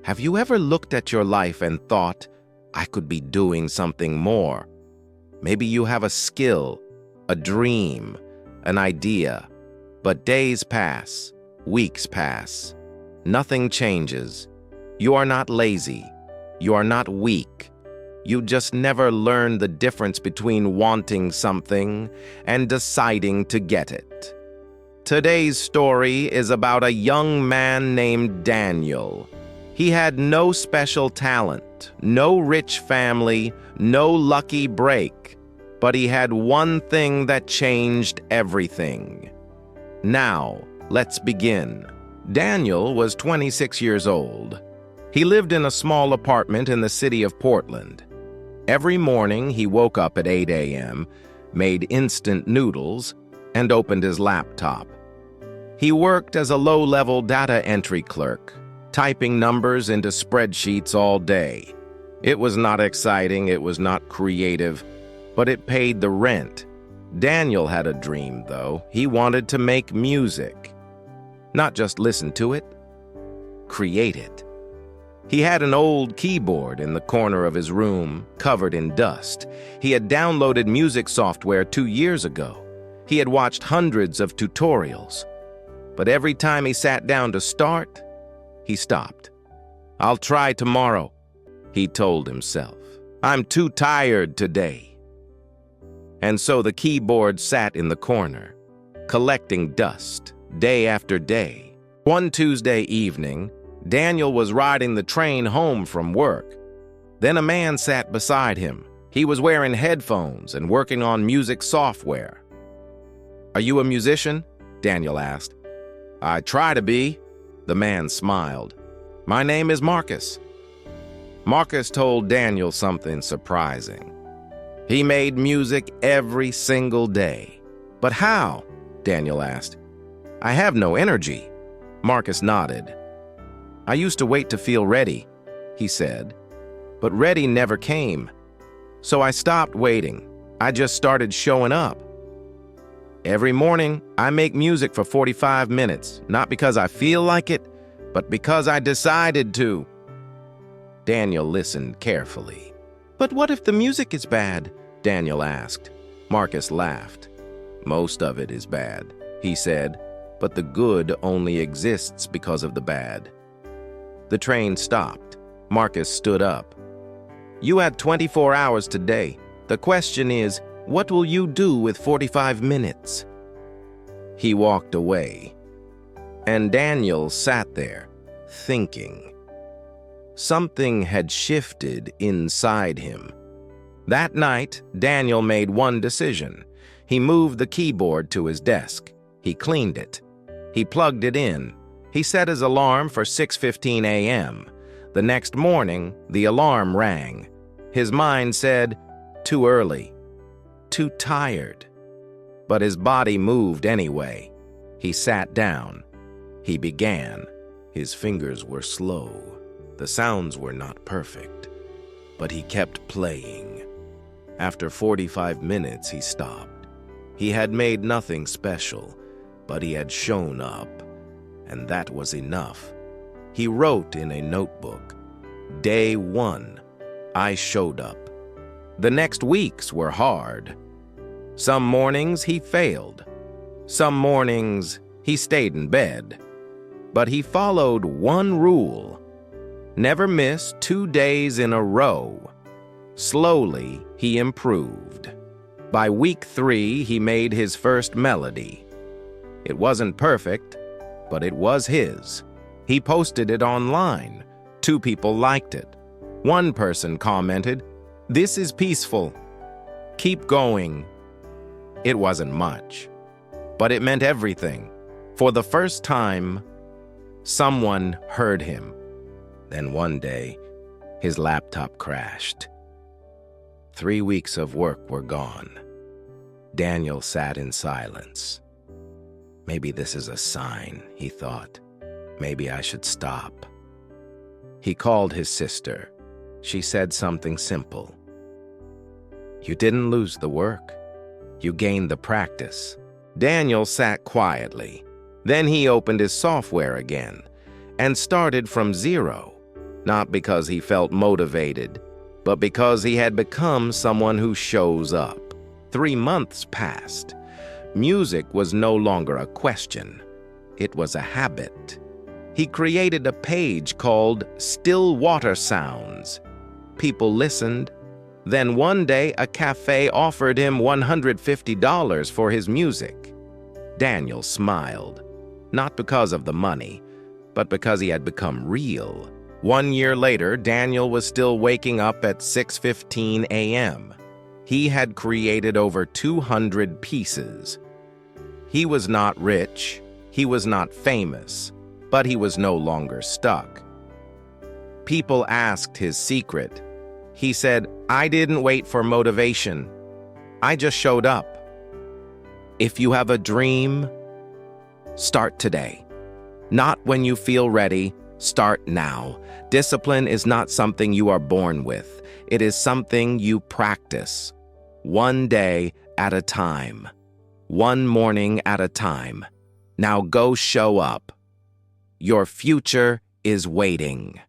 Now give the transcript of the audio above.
Have you ever looked at your life and thought, I could be doing something more? Maybe you have a skill, a dream, an idea, but days pass, weeks pass. Nothing changes. You are not lazy. You are not weak. You just never learn the difference between wanting something and deciding to get it. Today's story is about a young man named Daniel. He had no special talent, no rich family, no lucky break, but he had one thing that changed everything. Now, let's begin. Daniel was 26 years old. He lived in a small apartment in the city of Portland. Every morning, he woke up at 8 a.m., made instant noodles, and opened his laptop. He worked as a low-level data entry clerk, typing numbers into spreadsheets all day. It was not exciting, it was not creative, but it paid the rent. Daniel had a dream, though. He wanted to make music. Not just listen to it, create it. He had an old keyboard in the corner of his room, covered in dust. He had downloaded music software 2 years ago. He had watched hundreds of tutorials. But every time he sat down to start, he stopped. I'll try tomorrow, he told himself. I'm too tired today. And so the keyboard sat in the corner, collecting dust, day after day. One Tuesday evening, Daniel was riding the train home from work. Then a man sat beside him. He was wearing headphones and working on music software. Are you a musician? Daniel asked. I try to be. The man smiled. My name is Marcus. Marcus told Daniel something surprising. He made music every single day. But how? Daniel asked. I have no energy. Marcus nodded. I used to wait to feel ready, he said. But ready never came. So I stopped waiting. I just started showing up. Every morning, I make music for 45 minutes, not because I feel like it, but because I decided to. Daniel listened carefully. But what if the music is bad? Daniel asked. Marcus laughed. Most of it is bad, he said, but the good only exists because of the bad. The train stopped. Marcus stood up. You had 24 hours today. The question is, what will you do with 45 minutes? He walked away. And Daniel sat there, thinking. Something had shifted inside him. That night, Daniel made one decision. He moved the keyboard to his desk. He cleaned it. He plugged it in. He set his alarm for 6:15 a.m. The next morning, the alarm rang. His mind said, too early, too tired. But his body moved anyway. He sat down. He began. His fingers were slow. The sounds were not perfect. But he kept playing. After 45 minutes, he stopped. He had made nothing special, but he had shown up. And that was enough. He wrote in a notebook, Day 1, I showed up. The next weeks were hard. Some mornings he failed. Some mornings he stayed in bed. But he followed one rule. Never miss 2 days in a row. Slowly, he improved. By week 3, he made his first melody. It wasn't perfect, but it was his. He posted it online. 2 people liked it. One person commented, "This is peaceful. Keep going." It wasn't much, but it meant everything. For the first time, someone heard him. Then one day, his laptop crashed. 3 weeks of work were gone. Daniel sat in silence. Maybe this is a sign, he thought. Maybe I should stop. He called his sister. She said something simple. You didn't lose the work. You gained the practice. Daniel sat quietly. Then he opened his software again and started from zero. not because he felt motivated, but because he had become someone who shows up. 3 months passed. Music was no longer a question. It was a habit. He created a page called Still Water Sounds. People listened. Then one day, a cafe offered him $150 for his music. Daniel smiled, not because of the money, but because he had become real. 1 year later, Daniel was still waking up at 6:15 a.m. He had created over 200 pieces. He was not rich, he was not famous, but he was no longer stuck. People asked his secret. He said, "I didn't wait for motivation. I just showed up." If you have a dream, start today. Not when you feel ready, start now. Discipline is not something you are born with. It is something you practice. One day at a time. One morning at a time. Now go show up. Your future is waiting.